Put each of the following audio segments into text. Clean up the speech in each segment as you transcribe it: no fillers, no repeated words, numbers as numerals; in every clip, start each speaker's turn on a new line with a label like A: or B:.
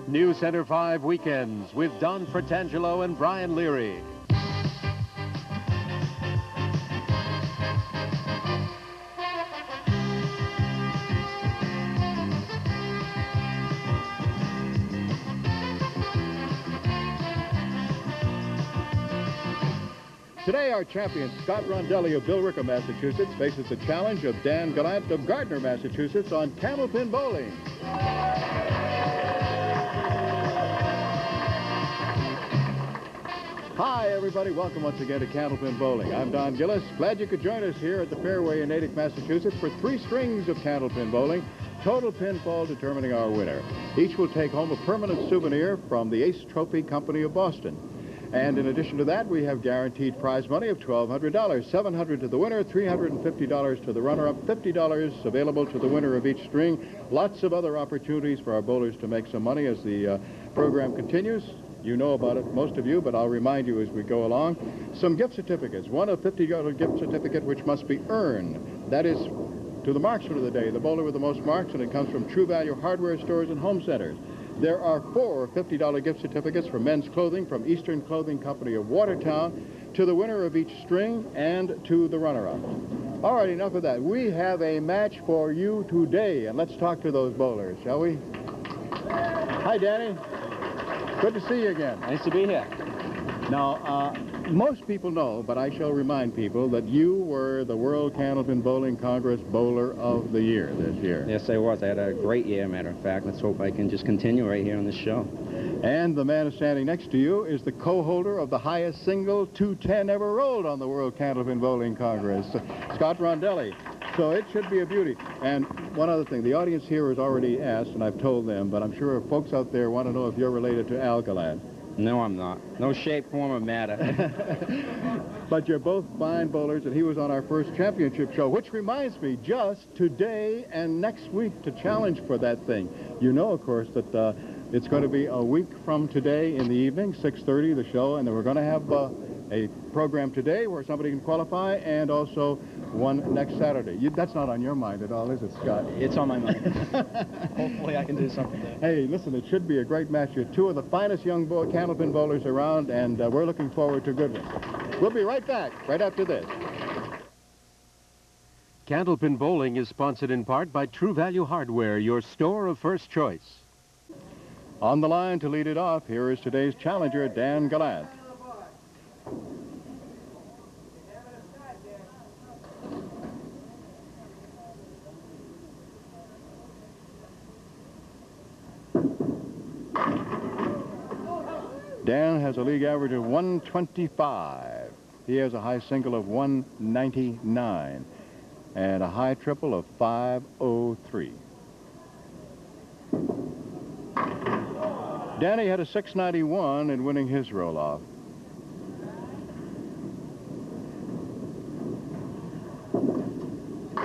A: New Center 5 Weekends with Don Fratangelo and Brian Leary. Today, our champion, Scott Rondelli of Billerica, Massachusetts, faces the challenge of Dan Gallant of Gardner, Massachusetts, on Candlepin bowling. Hi, everybody. Welcome once again to Candlepin Bowling. I'm Don Gillis. Glad you could join us here at the Fairway in Natick, Massachusetts for 3 strings of Candlepin bowling, total pinfall determining our winner. Each will take home a permanent souvenir from the Ace Trophy Company of Boston. And in addition to that, we have guaranteed prize money of $1,200, $700 to the winner, $350 to the runner-up, $50 available to the winner of each string. Lots of other opportunities for our bowlers to make some money as the program continues. You know about it, most of you, but I'll remind you as we go along. Some gift certificates. One, a $50 gift certificate which must be earned. That is to the marksman of the day, the bowler with the most marks, and it comes from True Value hardware stores and home centers. There are 4 $50 gift certificates for men's clothing from Eastern Clothing Company of Watertown to the winner of each string and to the runner-up. All right, enough of that. We have a match for you today, and let's talk to those bowlers, shall we? Hi, Danny. Good to see you again.
B: Nice to be here.
A: Now, most people know, but I shall remind people that you were the World Candlepin Bowling Congress Bowler of the Year this year.
B: Yes, I was. I had a great year, matter of fact. Let's hope I can just continue right here on this show.
A: And the man standing next to you is the co-holder of the highest single 210 ever rolled on the World Candlepin Bowling Congress, Scott Rondelli. So it should be a beauty. And one other thing, the audience here has already asked, and I've told them, but I'm sure folks out there want to know if you're related to Al Gallant.
B: No, I'm not. No shape, form, or matter.
A: But you're both fine bowlers, and he was on our first championship show, which reminds me, just today and next week to challenge for that thing. You know, of course, that it's going to be a week from today in the evening, 6:30, the show, and then we're going to have a program today where somebody can qualify, and also one next Saturday. That's not on your mind at all, is it, Scott?
C: It's on my mind. Hopefully I can do something there.
A: Hey, listen, it should be a great match. You're 2 of the finest young Candlepin bowlers around, and we're looking forward to a good one. We'll be right back, right after this.
D: Candlepin Bowling is sponsored in part by True Value Hardware, your store of first choice.
A: On the line to lead it off, here is today's challenger, Dan Gallant. Dan has a league average of 125. He has a high single of 199 and a high triple of 503. Danny had a 691 in winning his roll-off.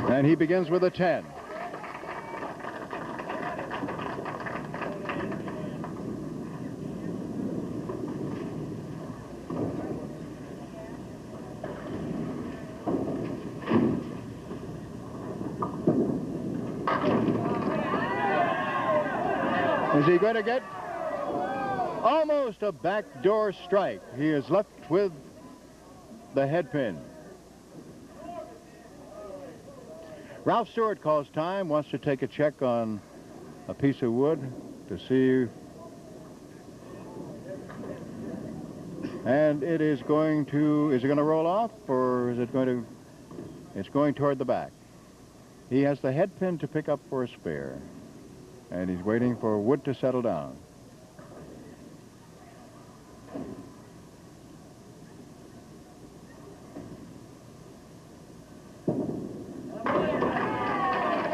A: And he begins with a 10. Is he going to get almost a backdoor strike? He is left with the head pin. Ralph Stewart calls time, wants to take a check on a piece of wood to see. And it is going to, is it going to roll off, or is it going to, it's going toward the back. He has the head pin to pick up for a spare, and he's waiting for wood to settle down.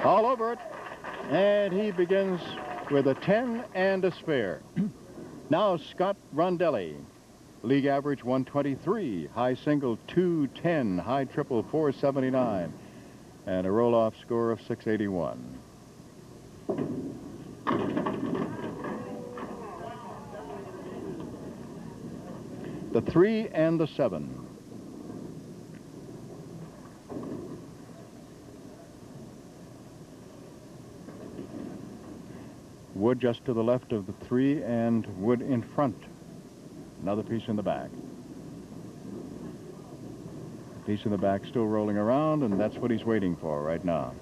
A: All over it, and he begins with a 10 and a spare. Now Scott Rondelli, league average 123, high single 210, high triple 479, and a roll-off score of 681. The 3 and the 7. Wood just to the left of the 3 and Wood in front. Another piece in the back. The piece in the back still rolling around, and that's what he's waiting for right now.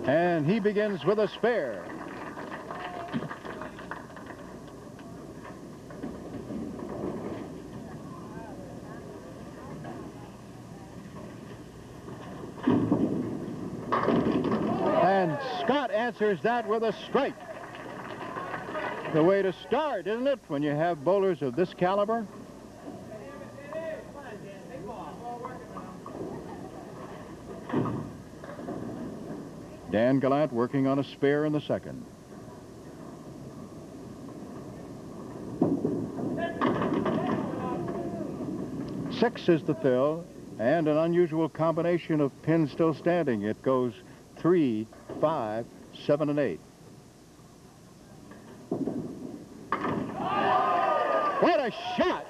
A: And he begins with a spare. And Scott answers that with a strike. The way to start, isn't it, when you have bowlers of this caliber? Dan Gallant working on a spare in the second. Six is the fill, and an unusual combination of pins still standing. It goes 3, 5, 7, and 8. What a shot!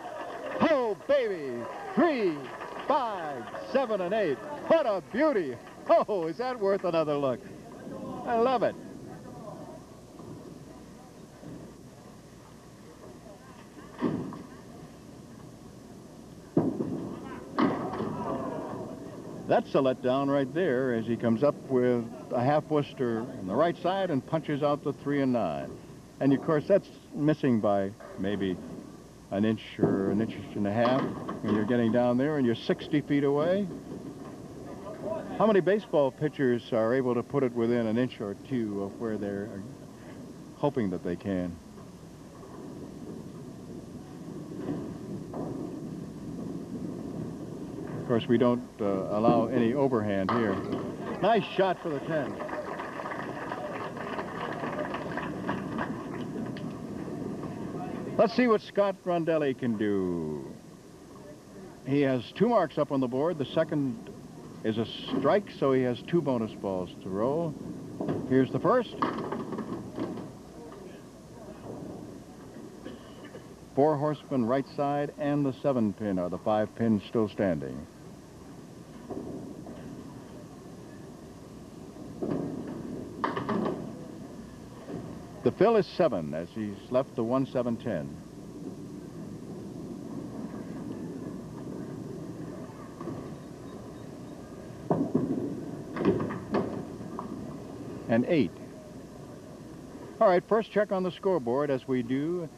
A: Oh, baby! 3, 5, 7, and 8. What a beauty! Oh, is that worth another look? I love it. That's a letdown right there as he comes up with a half Worcester on the right side and punches out the 3 and 9. And of course that's missing by maybe an inch or an inch and a half when you're getting down there and you're 60 feet away. How many baseball pitchers are able to put it within an inch or two of where they're hoping that they can? Of course, we don't allow any overhand here. Nice shot for the 10. Let's see what Scott Rondelli can do. He has 2 marks up on the board. The second is a strike, so he has 2 bonus balls to roll. Here's the first. 4 horsemen right side, and the 7 pin are the 5 pins still standing. The fill is 7 as he's left the 1, 7, 10. And 8. All right, first check on the scoreboard as we do.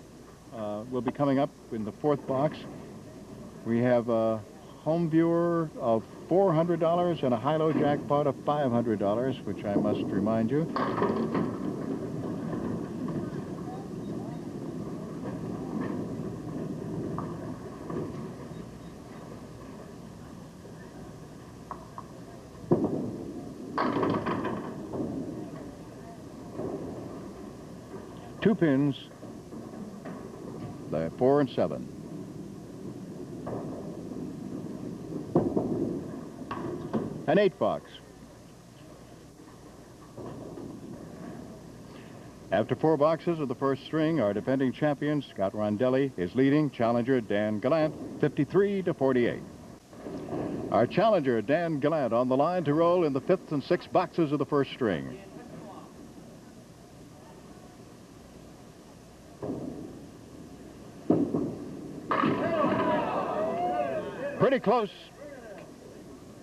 A: We'll be coming up in the 4th box. We have a home viewer of $400 and a high-low jackpot of $500, which I must remind you. Two pins, the 4 and 7. An 8 box. After 4 boxes of the first string, our defending champion, Scott Rondelli, is leading challenger Dan Gallant 53-48. Our challenger, Dan Gallant, on the line to roll in the 5th and 6th boxes of the first string.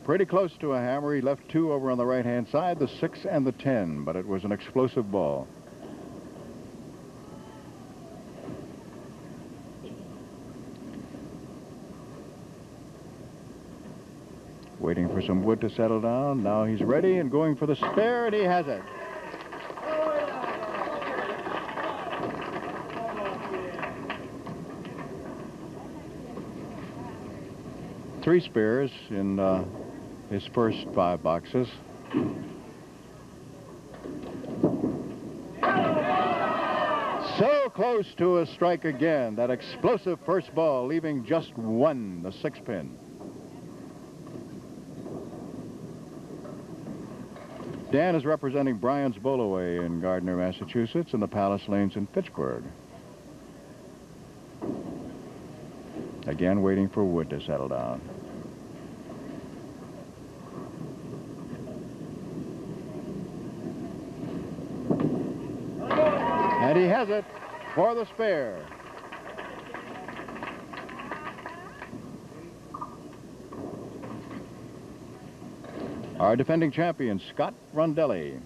A: Pretty close to a hammer. He left 2 over on the right-hand side, the 6 and the 10, but it was an explosive ball. Waiting for some wood to settle down. Now he's ready and going for the spare, and he has it. Three spares in his first 5 boxes. So close to a strike again. That explosive first ball, leaving just 1, the 6 pin. Dan is representing Brian's Bowlaway in Gardner, Massachusetts, and the Palace Lanes in Pittsburgh. Again, waiting for wood to settle down. And he has it for the spare. Our defending champion, Scott Rondelli.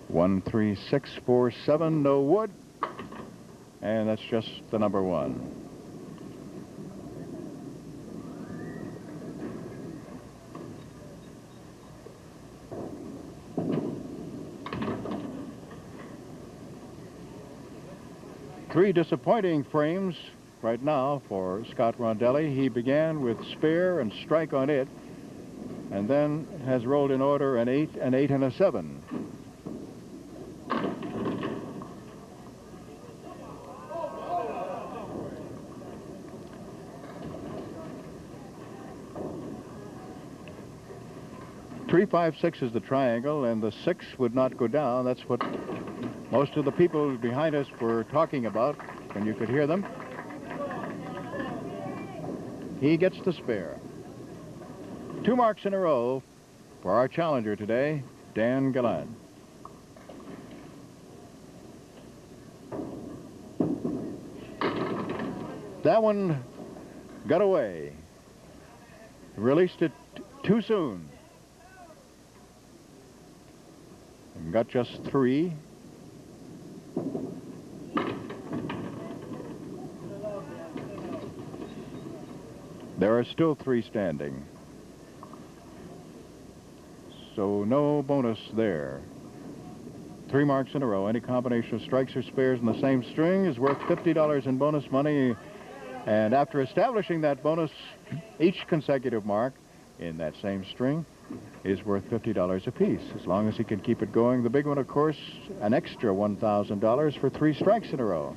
A: One, 3, 6, 4, 7, no wood. And that's just the number 1. Three disappointing frames right now for Scott Rondelli. He began with spare and strike on it, and then has rolled in order an 8, an 8, and a 7. Three, 5, 6 is the triangle, and the 6 would not go down. That's what most of the people behind us were talking about, and you could hear them. He gets the spare. 2 marks in a row for our challenger today, Dan Gallant. That one got away. Released it too soon. And got just 3. There are still 3 standing. So no bonus there. 3 marks in a row. Any combination of strikes or spares in the same string is worth $50 in bonus money. And after establishing that bonus, each consecutive mark in that same string is worth $50 apiece, as long as he can keep it going. The big one, of course, an extra $1,000 for 3 strikes in a row.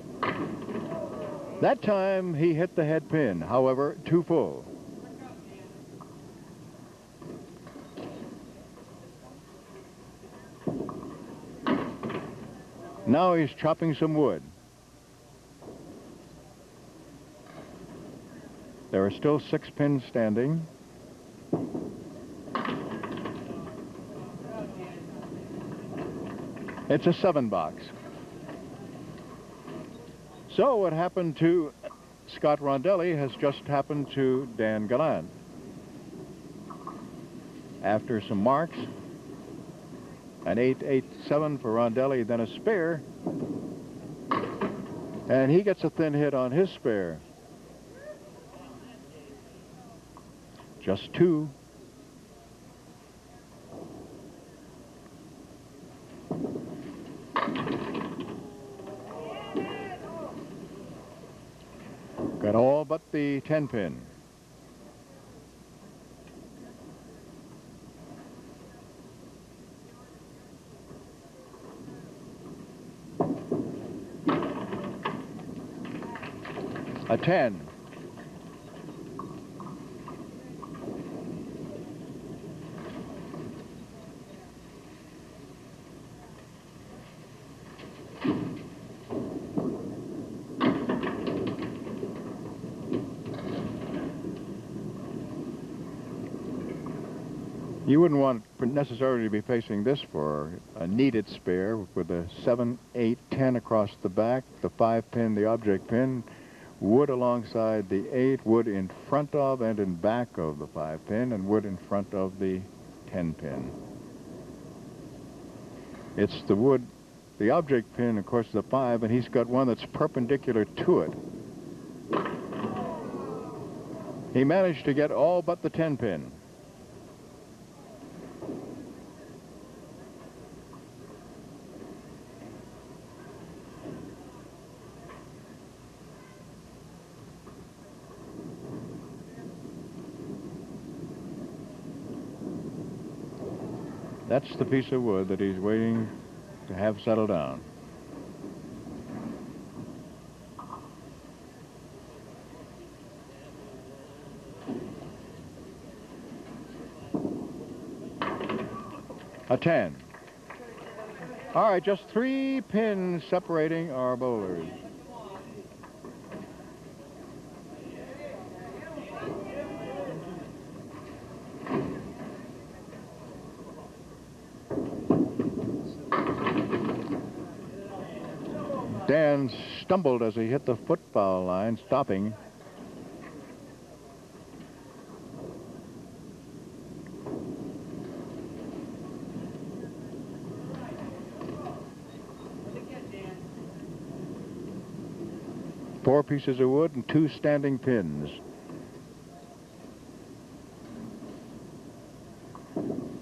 A: That time, he hit the head pin, however, too full. Now he's chopping some wood. There are still 6 pins standing. It's a 7 box. So what happened to Scott Rondelli has just happened to Dan Gallant. After some marks, an 8, 8, 7 for Rondelli, then a spare, and he gets a thin hit on his spare. Just 2. Got all but the 10 pin. A 10. You wouldn't want necessarily to be facing this for a needed spare with a 7, 8, 10 across the back, the 5 pin, the object pin, wood alongside the 8, wood in front of and in back of the 5 pin, and wood in front of the 10 pin. It's the wood, the object pin, of course, the 5, and he's got one that's perpendicular to it. He managed to get all but the 10 pin. That's the piece of wood that he's waiting to have settle down. A 10. All right, just 3 pins separating our bowlers. Dan stumbled as he hit the football line, stopping. Four pieces of wood and 2 standing pins.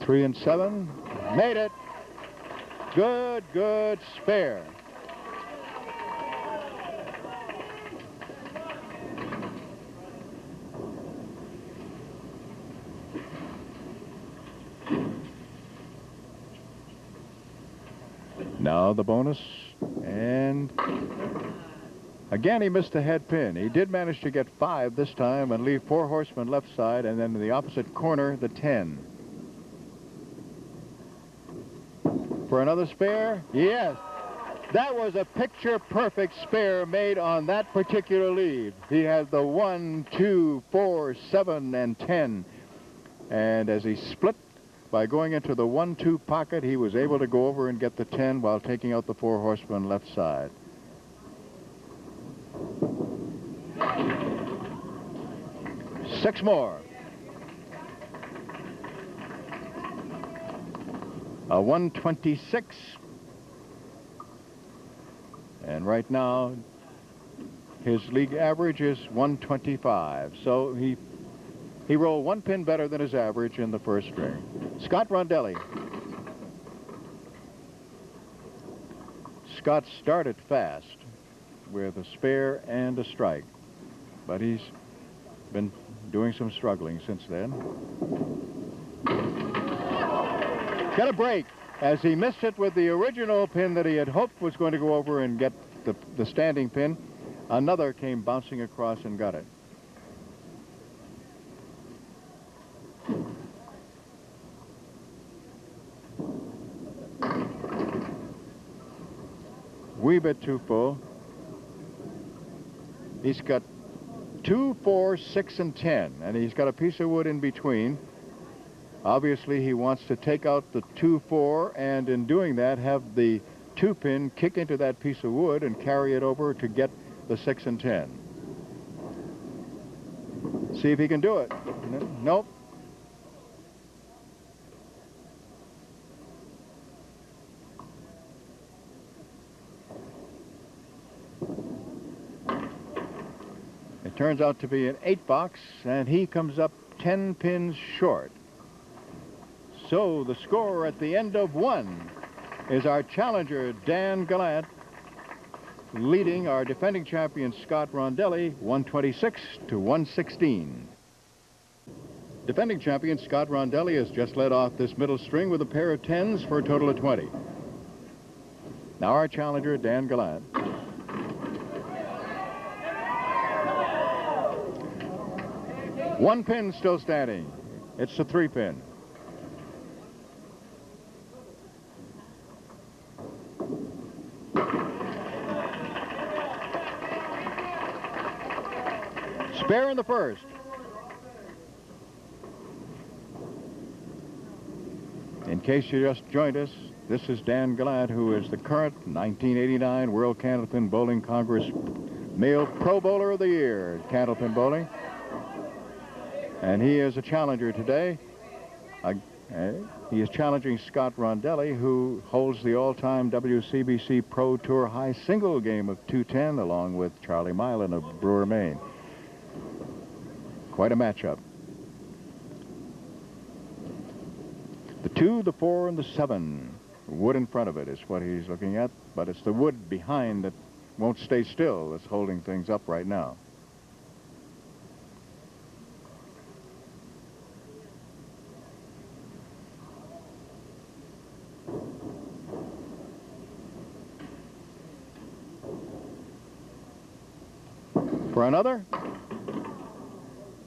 A: 3 and 7. Made it. Good, good spare. Now the bonus, and again he missed the head pin. He did manage to get 5 this time and leave 4 horsemen left side, and then in the opposite corner, the 10. For another spare? Yes. That was a picture-perfect spare made on that particular lead. He had the 1, 2, 4, 7, and 10. And as he split by going into the 1-2 pocket, he was able to go over and get the 10 while taking out the 4 horsemen left side. Six more. A 126. And right now, his league average is 125. So he rolled 1 pin better than his average in the first string. Scott Rondelli. Scott started fast with a spare and a strike, but he's been doing some struggling since then. Got a break as he missed it with the original pin that he had hoped was going to go over and get the standing pin. Another came bouncing across and got it. Wee bit too full. He's got 2, 4, 6, and 10, and he's got a piece of wood in between. Obviously, he wants to take out the 2, 4, and in doing that, have the 2 pin kick into that piece of wood and carry it over to get the 6 and 10. See if he can do it. Nope. It turns out to be an 8 box, and he comes up 10 pins short. So the score at the end of 1 is our challenger, Dan Gallant, leading our defending champion, Scott Rondelli, 126 to 116. Defending champion Scott Rondelli has just led off this middle string with a pair of 10s for a total of 20. Now our challenger, Dan Gallant. One pin still standing. It's a 3 pin. Spare in the first. In case you just joined us, this is Dan Gallant, who is the current 1989 World Candlepin Bowling Congress Male Pro Bowler of the Year at Candlepin Bowling. And he is a challenger today. He is challenging Scott Rondelli, who holds the all-time WCBC Pro Tour high single game of 210, along with Charlie Milan of Brewer, Maine. Quite a matchup. The 2, the 4, and the 7. Wood in front of it is what he's looking at, but it's the wood behind that won't stay still that's holding things up right now. For another?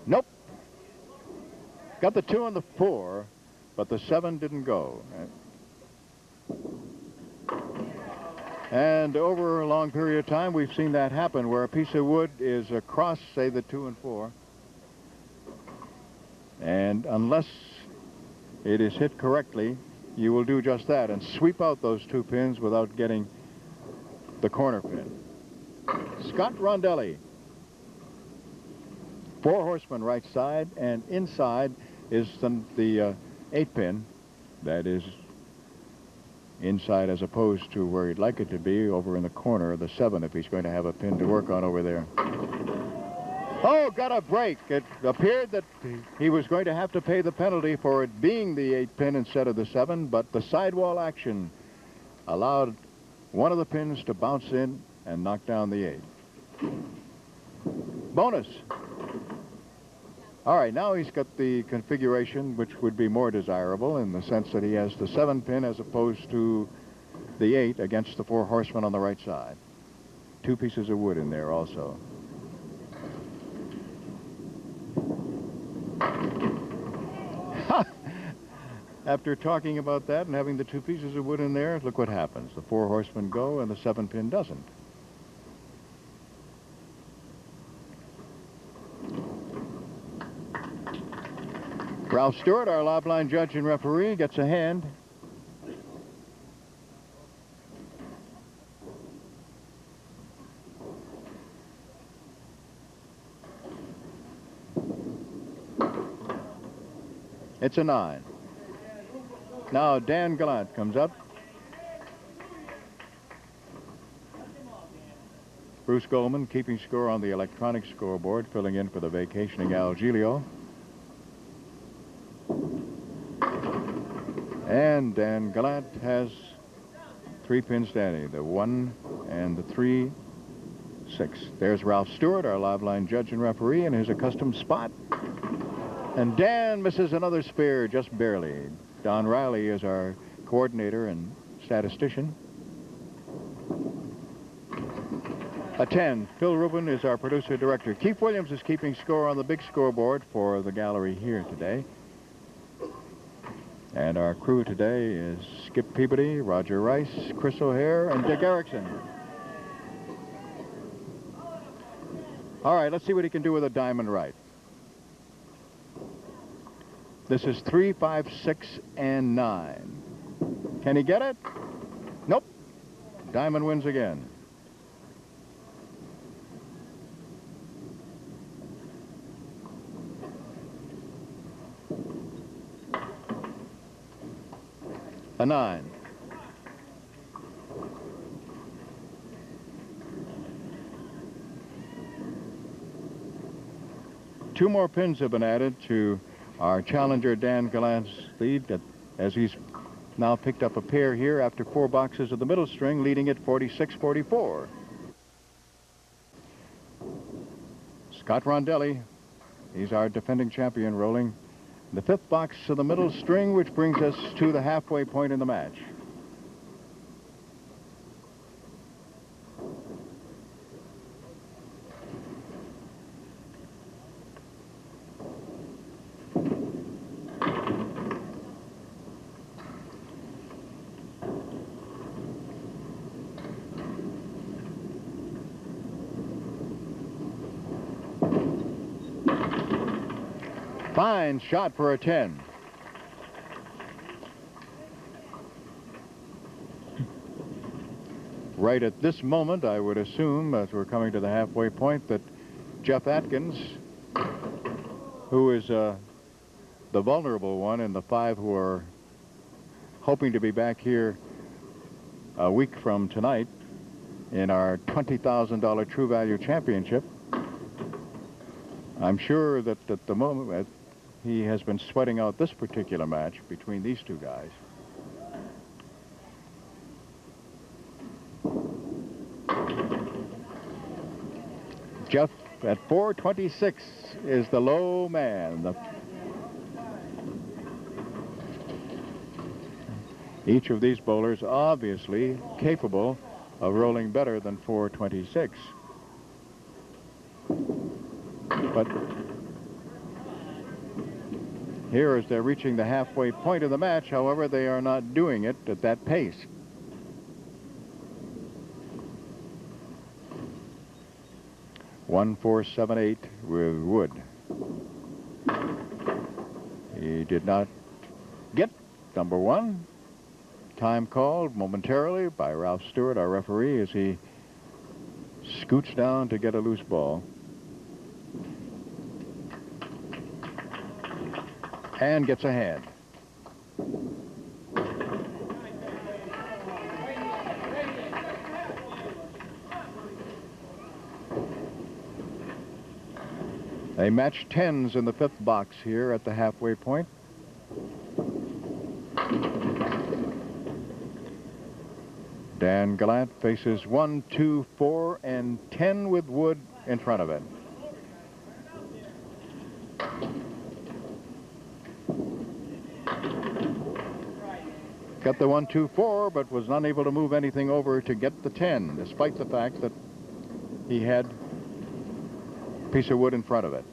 A: Nope. Got the 2 and the 4, but the 7 didn't go. And over a long period of time, we've seen that happen where a piece of wood is across, say, the 2 and 4. And unless it is hit correctly, you will do just that and sweep out those 2 pins without getting the corner pin. Scott Rondelli. 4 horsemen right side, and inside is the 8 pin. That is inside as opposed to where he'd like it to be, over in the corner of the 7 if he's going to have a pin to work on over there. Oh, got a break. It appeared that he was going to have to pay the penalty for it being the 8 pin instead of the 7, but the sidewall action allowed one of the pins to bounce in and knock down the 8. Bonus. All right, now he's got the configuration which would be more desirable in the sense that he has the 7 pin as opposed to the 8 against the 4 horsemen on the right side. 2 pieces of wood in there also. After talking about that and having the 2 pieces of wood in there, look what happens. The 4 horsemen go and the 7 pin doesn't. Ralph Stewart, our lob line judge and referee, gets a hand. It's a 9. Now Dan Gallant comes up. Bruce Goldman keeping score on the electronic scoreboard, filling in for the vacationing Al Giglio. And Dan Gallant has 3 pins standing, the 1 and the 3, 6. There's Ralph Stewart, our live line judge and referee, in his accustomed spot. And Dan misses another spear, just barely. Don Riley is our coordinator and statistician. A 10. Phil Rubin is our producer-director. Keith Williams is keeping score on the big scoreboard for the gallery here today. And our crew today is Skip Peabody, Roger Rice, Chris O'Hare, and Dick Erickson. All right, let's see what he can do with a diamond right. This is 3, 5, 6, and 9. Can he get it? Nope. Diamond wins again. A 9. Two more pins have been added to our challenger Dan Gallant's lead, as he's now picked up a pair here after 4 boxes of the middle string, leading it 46-44. Scott Rondelli, he's our defending champion, rolling the 5th box of the middle string, which brings us to the halfway point in the match. Fine shot for a 10. Right at this moment, I would assume, as we're coming to the halfway point, that Jeff Atkins, who is the vulnerable one in the 5 who are hoping to be back here a week from tonight in our $20,000 True Value Championship, I'm sure that at the moment he has been sweating out this particular match between these 2 guys. Jeff at 426 is the low man. Each of these bowlers obviously capable of rolling better than 426. But here, as they're reaching the halfway point of the match, however, they are not doing it at that pace. 1478 with wood. He did not get number one. Time called momentarily by Ralph Stewart, our referee, as he scoots down to get a loose ball. And gets a hand. They match 10s in the 5th box here at the halfway point. Dan Gallant faces 1, 2, 4, and 10 with wood in front of it. Got the 1, 2, 4, but was unable to move anything over to get the 10, despite the fact that he had a piece of wood in front of it.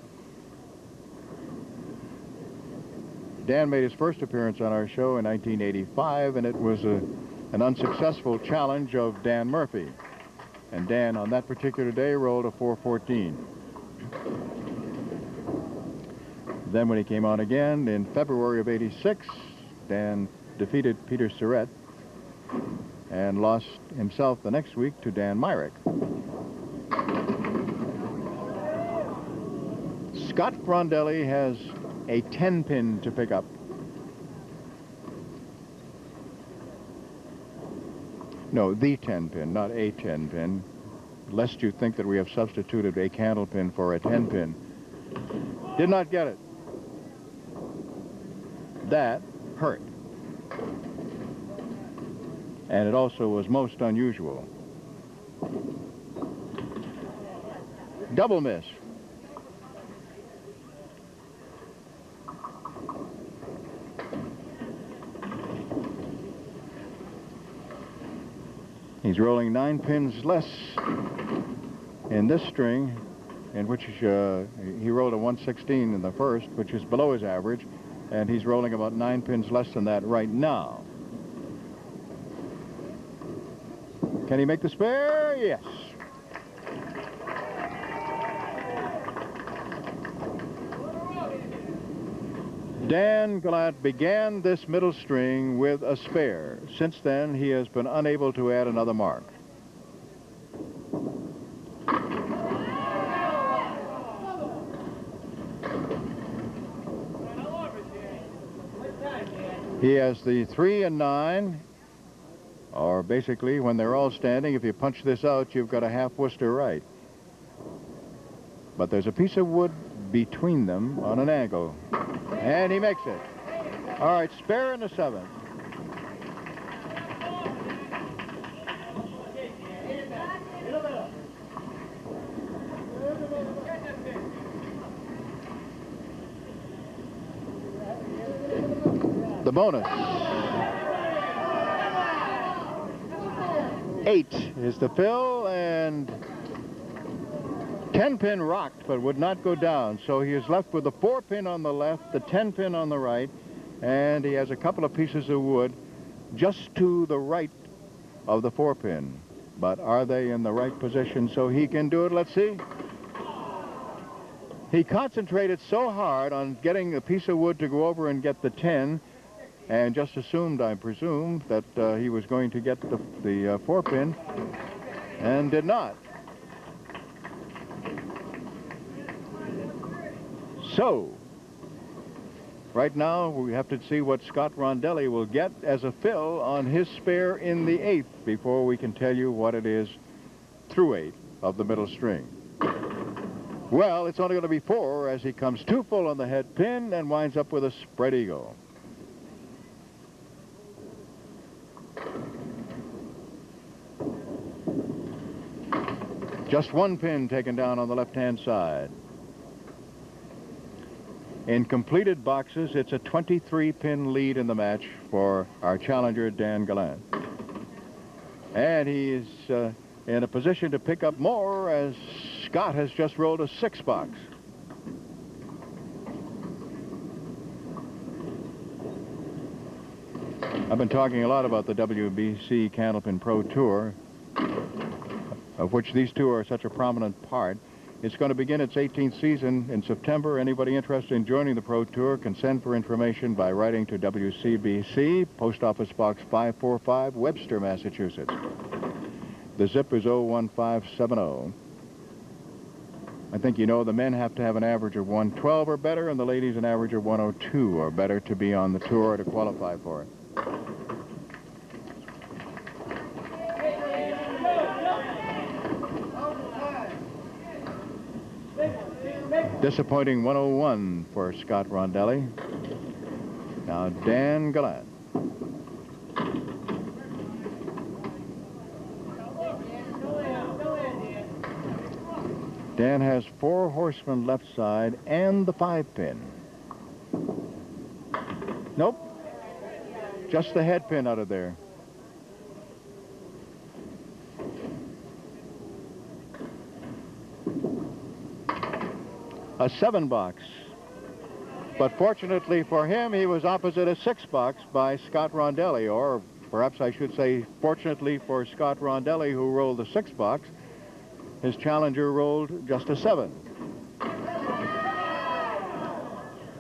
A: Dan made his first appearance on our show in 1985, and it was an unsuccessful challenge of Dan Murphy. And Dan, on that particular day, rolled a 414. Then when he came on again in February of '86, Dan defeated Peter Surratt and lost himself the next week to Dan Myrick. Scott Rondelli has a 10-pin to pick up. No, the 10-pin, not a 10-pin, lest you think that we have substituted a candlepin for a 10-pin. Did not get it. That hurt. And it also was most unusual. Double miss. He's rolling 9 pins less in this string, in which he rolled a 116 in the first, which is below his average, and he's rolling about 9 pins less than that right now. Can he make the spare? Yes. Dan Gallant began this middle string with a spare. Since then, he has been unable to add another mark. He has the 3 and 9, or basically, when they're all standing, if you punch this out, you've got a half Worcester right. But there's a piece of wood between them on an angle. And he makes it. All right, spare in the 7th. The bonus. 8 is the fill, and 10-pin rocked, but would not go down. So he is left with the 4-pin on the left, the 10-pin on the right, and he has a couple of pieces of wood just to the right of the 4-pin. But are they in the right position so he can do it? Let's see. He concentrated so hard on getting a piece of wood to go over and get the 10, and just assumed, I presume, that he was going to get the 4-pin, and did not. So, right now, we have to see what Scott Rondelli will get as a fill on his spare in the 8th before we can tell you what it is through 8 of the middle string. Well, it's only going to be 4 as he comes 2 full on the head pin and winds up with a spread eagle. Just 1 pin taken down on the left-hand side. In completed boxes, it's a 23-pin lead in the match for our challenger, Dan Gallant. And he is in a position to pick up more as Scott has just rolled a 6 box. I've been talking a lot about the WBC Candlepin Pro Tour, of which these two are such a prominent part. It's going to begin its 18th season in September. Anybody interested in joining the Pro Tour can send for information by writing to WCBC, Post Office Box 545, Webster, Massachusetts. The zip is 01570. I think you know the men have to have an average of 112 or better, and the ladies an average of 102 or better to be on the tour or to qualify for it. Disappointing 101 for Scott Rondelli. Now Dan Gallant. Dan has 4 horsemen left side and the 5-pin. Nope. Just the head pin out of there. A 7-box. But fortunately for him, he was opposite a 6-box by Scott Rondelli, or perhaps I should say fortunately for Scott Rondelli, who rolled the 6-box. His challenger rolled just a 7.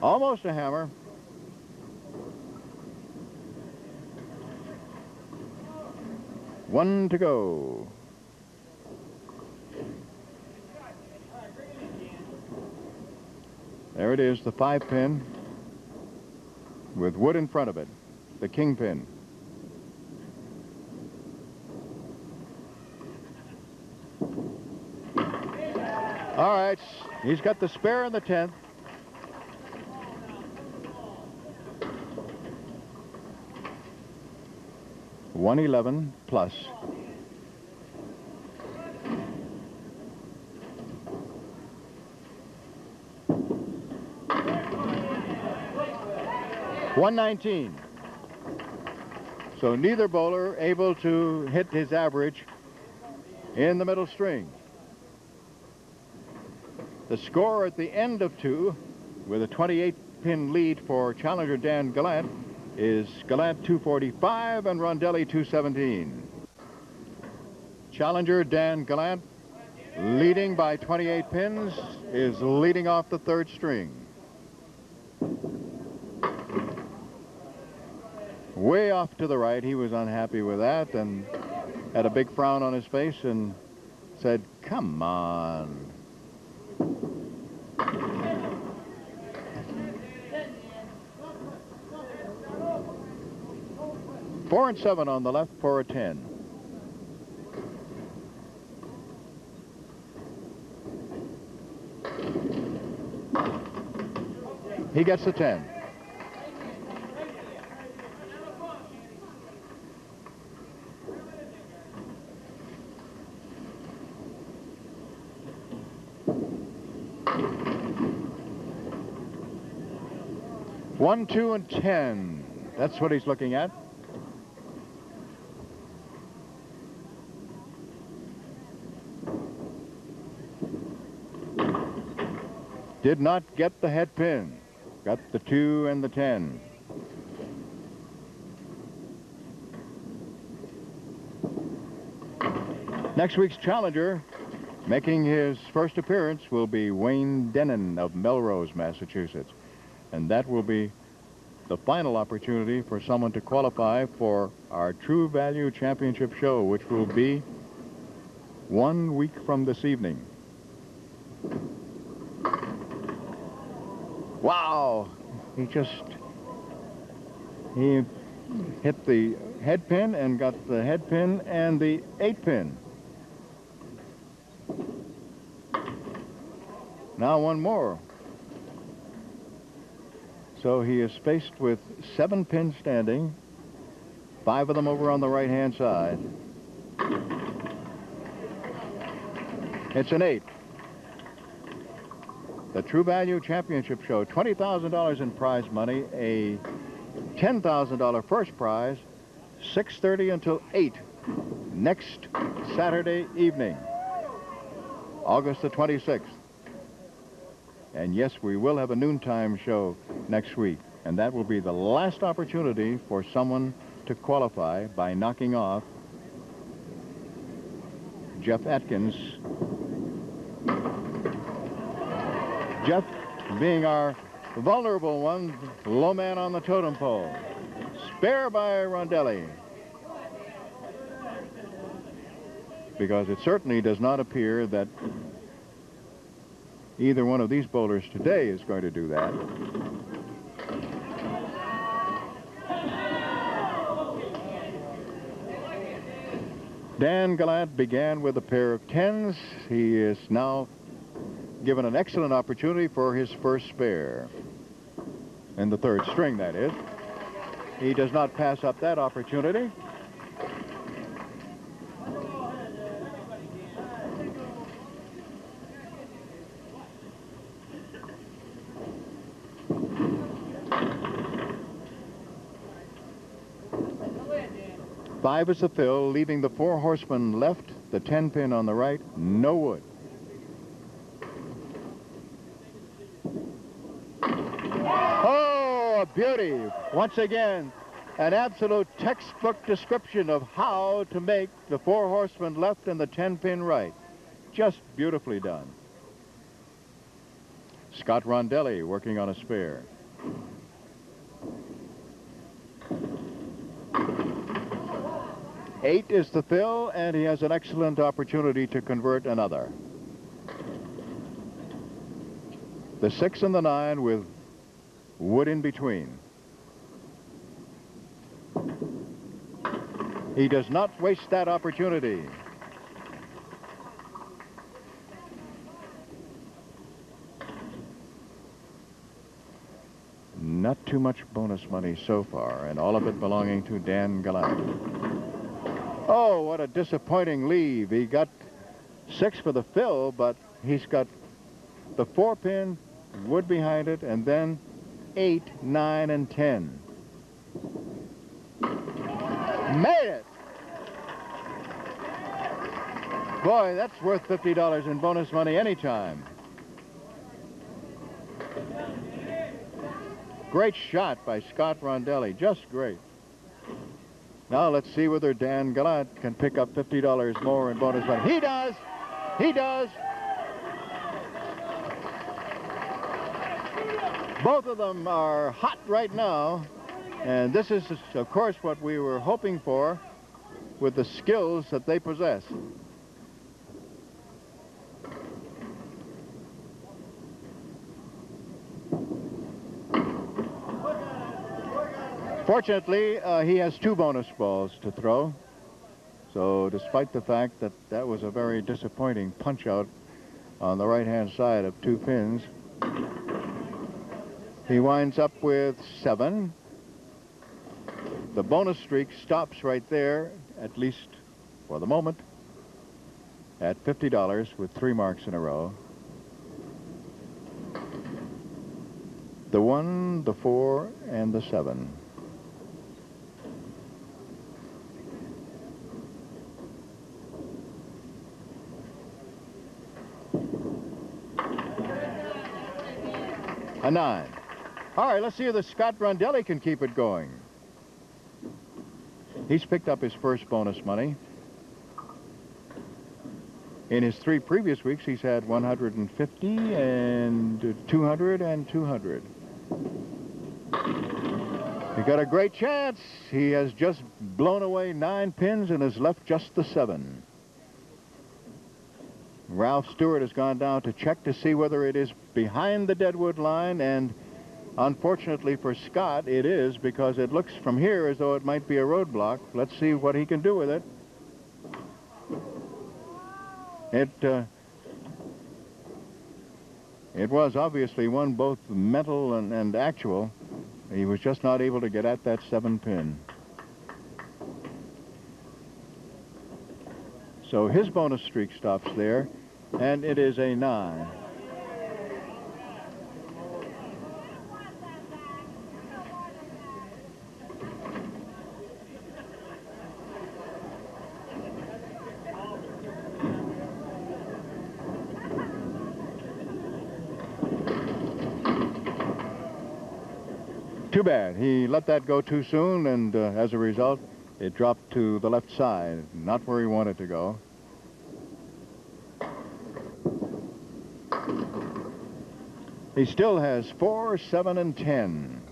A: Almost a hammer. One to go. There it is, the 5-pin with wood in front of it, the kingpin. All right, he's got the spare in the 10th. $111 plus. $119. So neither bowler able to hit his average in the middle string. The score at the end of 2, with a 28-pin lead for challenger Dan Gallant, is Gallant 245 and Rondelli 217. Challenger Dan Gallant, leading by 28 pins, is leading off the 3rd string. Way off to the right, he was unhappy with that and had a big frown on his face and said, "Come on." Four and 7 on the left for a 10. He gets the 10. One, 2, and 10. That's what he's looking at. Did not get the head pin. Got the 2 and the 10. Next week's challenger, making his first appearance, will be Wayne Denon of Melrose, Massachusetts. And that will be the final opportunity for someone to qualify for our True Value Championship show, which will be 1 week from this evening. Wow! He hit the head pin and got the head pin and the 8-pin. Now one more. So he is spaced with 7 pins standing, 5 of them over on the right-hand side. It's an 8. The True Value Championship show, $20,000 in prize money, a $10,000 first prize, 6:30 until 8 next Saturday evening, August the 26th. And yes, we will have a noontime show next week, and that will be the last opportunity for someone to qualify by knocking off Jeff Atkins Jeff being our vulnerable one, low man on the totem pole. Spare by Rondelli. Because it certainly does not appear that either one of these bowlers today is going to do that. Dan Gallant began with a pair of 10s. He is now given an excellent opportunity for his first spare. In the third string, that is. He does not pass up that opportunity. Five is the fill, leaving the 4 horsemen left, the 10 pin on the right, no wood. Oh, a beauty. Once again, an absolute textbook description of how to make the 4 horsemen left and the 10 pin right. Just beautifully done. Scott Rondelli working on a spare. Eight is the fill, and he has an excellent opportunity to convert another. The 6 and the 9 with wood in between. He does not waste that opportunity. Not too much bonus money so far, and all of it belonging to Dan Gallant. Oh, what a disappointing leave. He got 6 for the fill, but he's got the 4 pin, wood behind it, and then 8, 9, and 10. Made it! Boy, that's worth $50 in bonus money anytime. Great shot by Scott Rondelli, just great. Now let's see whether Dan Gallant can pick up $50 more in bonus money. He does! He does! Both of them are hot right now, and this is, of course, what we were hoping for with the skills that they possess. Fortunately, he has 2 bonus balls to throw. So despite the fact that that was a very disappointing punch-out on the right-hand side of 2 pins, he winds up with 7. The bonus streak stops right there, at least for the moment, at $50 with 3 marks in a row. The 1, the 4, and the 7. A 9. All right, let's see if the Scott Rondelli can keep it going. He's picked up his first bonus money. In his 3 previous weeks, he's had 150 and 200 and 200. He got a great chance. He has just blown away 9 pins and has left just the 7. Ralph Stewart has gone down to check to see whether it is behind the deadwood line, and unfortunately for Scott, it is, because it looks from here as though it might be a roadblock. Let's see what he can do with it. It was obviously one both mental and actual. He was just not able to get at that 7 pin. So his bonus streak stops there, and it is a 9. Too bad. He let that go too soon, and as a result, it dropped to the left side, not where he wanted to go. He still has 4, 7, and 10.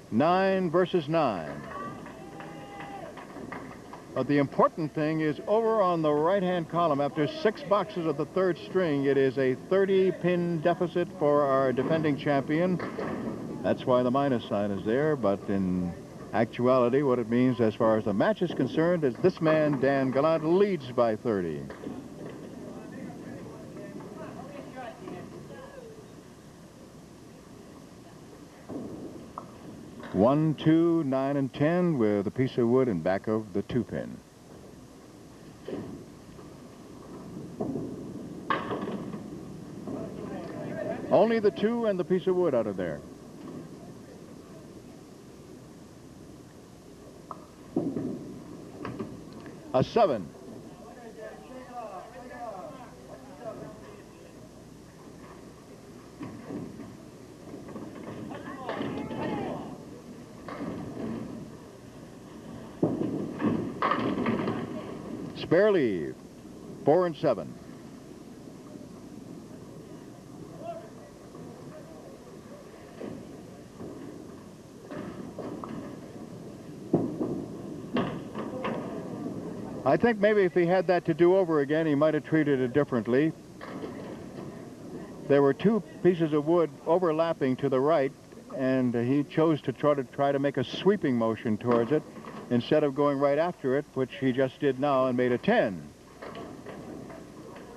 A: Nine versus 9. But the important thing is over on the right-hand column, after 6 boxes of the third string, it is a 30-pin deficit for our defending champion. That's why the minus sign is there, but in actuality, what it means as far as the match is concerned is this man, Dan Gallant, leads by 30. One, 2, 9, and 10 with a piece of wood in back of the 2-pin. Only the 2 and the piece of wood out of there. A 7. Spare leave, 4 and 7. I think maybe if he had that to do over again, he might have treated it differently. There were 2 pieces of wood overlapping to the right, and he chose to try to make a sweeping motion towards it instead of going right after it, which he just did now and made a 10.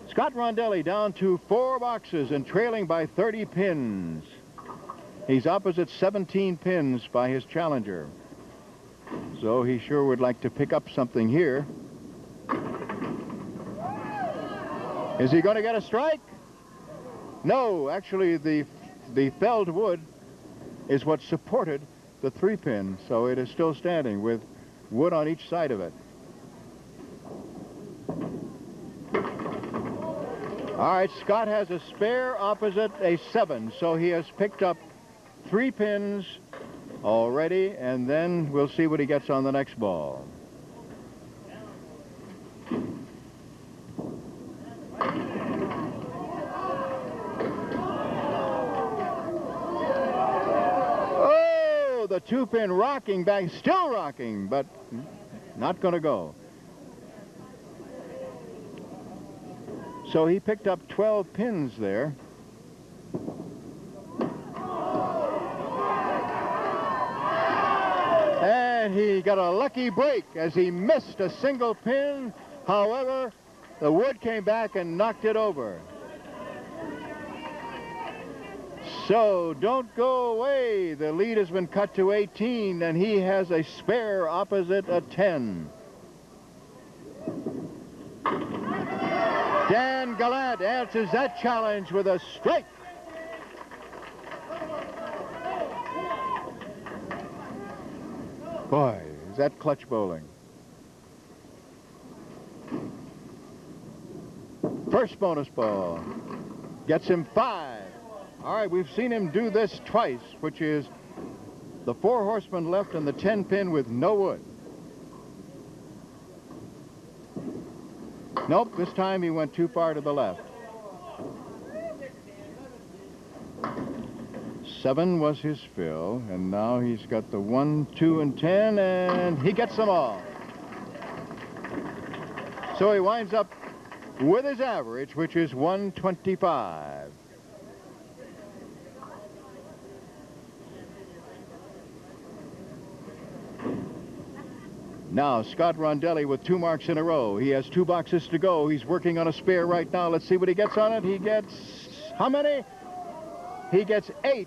A: Scott Rondelli down to 4 boxes and trailing by 30 pins. He's opposite 17 pins by his challenger. So he sure would like to pick up something here. Is he going to get a strike? No, actually the felled wood is what supported the 3-pin, so it is still standing with wood on each side of it. All right, Scott has a spare opposite a 7, so he has picked up 3 pins already, and then we'll see what he gets on the next ball. The 2-pin rocking back, still rocking, but not going to go. So he picked up 12 pins there. And he got a lucky break as he missed a single pin. However, the wood came back and knocked it over. So don't go away. The lead has been cut to 18, and he has a spare opposite a 10. Dan Gallant answers that challenge with a strike. Boy, is that clutch bowling. First bonus ball. Gets him 5. All right, we've seen him do this twice, which is the 4 horsemen left and the 10-pin with no wood. Nope, this time he went too far to the left. 7 was his fill, and now he's got the 1, 2, and 10, and he gets them all. So he winds up with his average, which is 125. Now, Scott Rondelli with 2 marks in a row. He has 2 boxes to go. He's working on a spare right now. Let's see what he gets on it. He gets how many? He gets 8.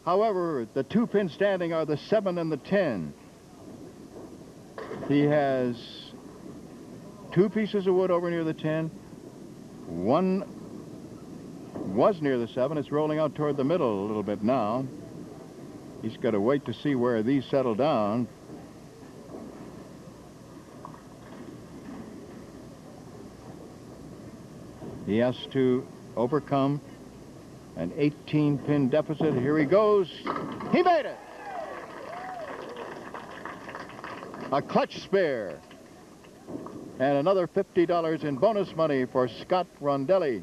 A: However, the 2 pins standing are the 7 and the 10. He has 2 pieces of wood over near the 10. 1 was near the 7. It's rolling out toward the middle a little bit now. He's got to wait to see where these settle down. He has to overcome an 18-pin deficit. Here he goes. He made it. a clutch spare, and another $50 in bonus money for Scott Rondelli.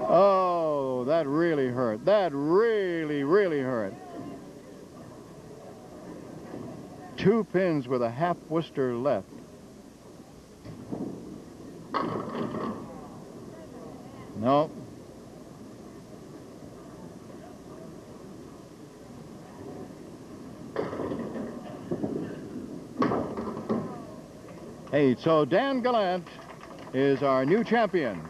A: Oh, that really hurt. That really, really hurt. 2 pins with a half Worcester left. No. Hey, so Dan Gallant is our new champion.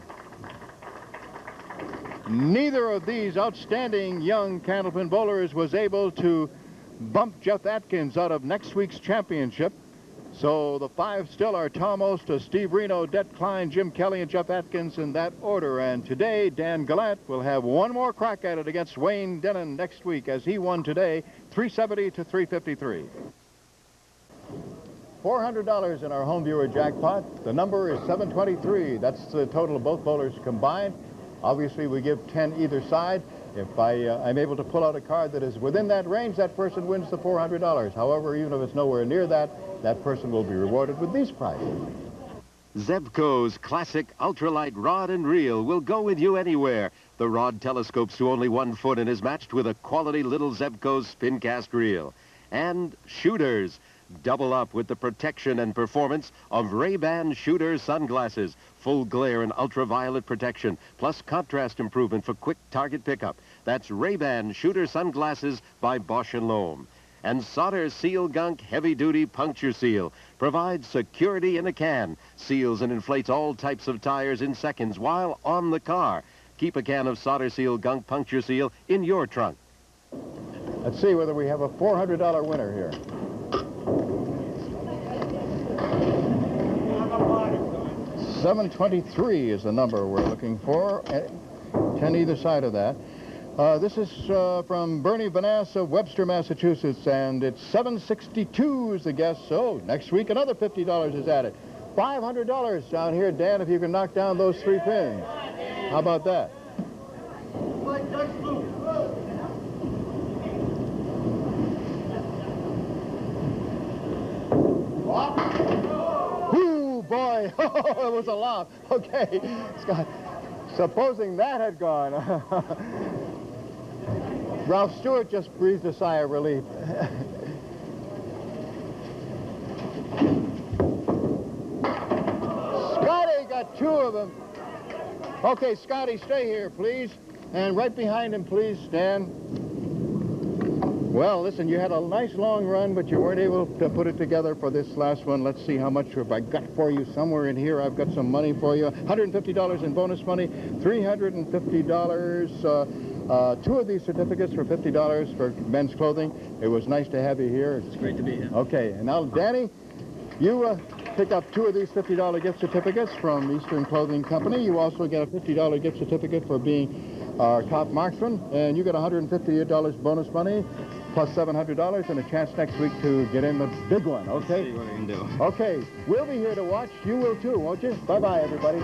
A: Neither of these outstanding young Candlepin bowlers was able to bump Jeff Atkins out of next week's championship. So the 5 still are Tom Osta, Steve Reno, Det Klein, Jim Kelly, and Jeff Atkins in that order. And today, Dan Gallant will have one more crack at it against Wayne Denon next week, as he won today, 370 to 353. $400 in our home viewer jackpot. The number is 723. That's the total of both bowlers combined. Obviously, we give 10 either side. If I'm able to pull out a card that is within that range, that person wins the $400. However, even if it's nowhere near that, that person will be rewarded with these prizes.
D: Zebco's classic ultralight rod and reel will go with you anywhere. The rod telescopes to only 1 foot and is matched with a quality little Zebco spin cast reel. And shooters. Double up with the protection and performance of Ray-Ban shooter sunglasses. Full glare and ultraviolet protection, plus contrast improvement for quick target pickup. That's Ray-Ban shooter sunglasses by Bosch & Lomb. And Solder Seal Gunk heavy-duty puncture seal provides security in a can. Seals and inflates all types of tires in seconds while on the car. Keep a can of Solder Seal Gunk puncture seal in your trunk.
A: Let's see whether we have a $400 winner here. $723 is the number we're looking for. 10 either side of that. This is from Bernie Vanass of Webster, Massachusetts, and it's $762 is the guess. So next week another $50 is added. $500 down here, Dan, if you can knock down those 3 pins. How about that? Boy, oh, it was a lob. Okay, Scott, supposing that had gone. Ralph Stewart just breathed a sigh of relief. Scotty got 2 of them. Okay, Scotty, stay here, please. And right behind him, please, Stan. Well, listen, you had a nice long run, but you weren't able to put it together for this last one. Let's see how much have I got for you. Somewhere in here, I've got some money for you. $150 in bonus money, $350. 2 of these certificates for $50 for men's clothing. It was nice to have you here.
C: It's great to be here.
A: Okay, and now, Danny, you pick up 2 of these $50 gift certificates from Eastern Clothing Company. You also get a $50 gift certificate for being our top marksman, and you get $150 bonus money, plus $700 and a chance next week to get in the big one, okay?
C: See what I can do.
A: Okay, we'll be here to watch. You will too, won't you? Bye-bye, everybody.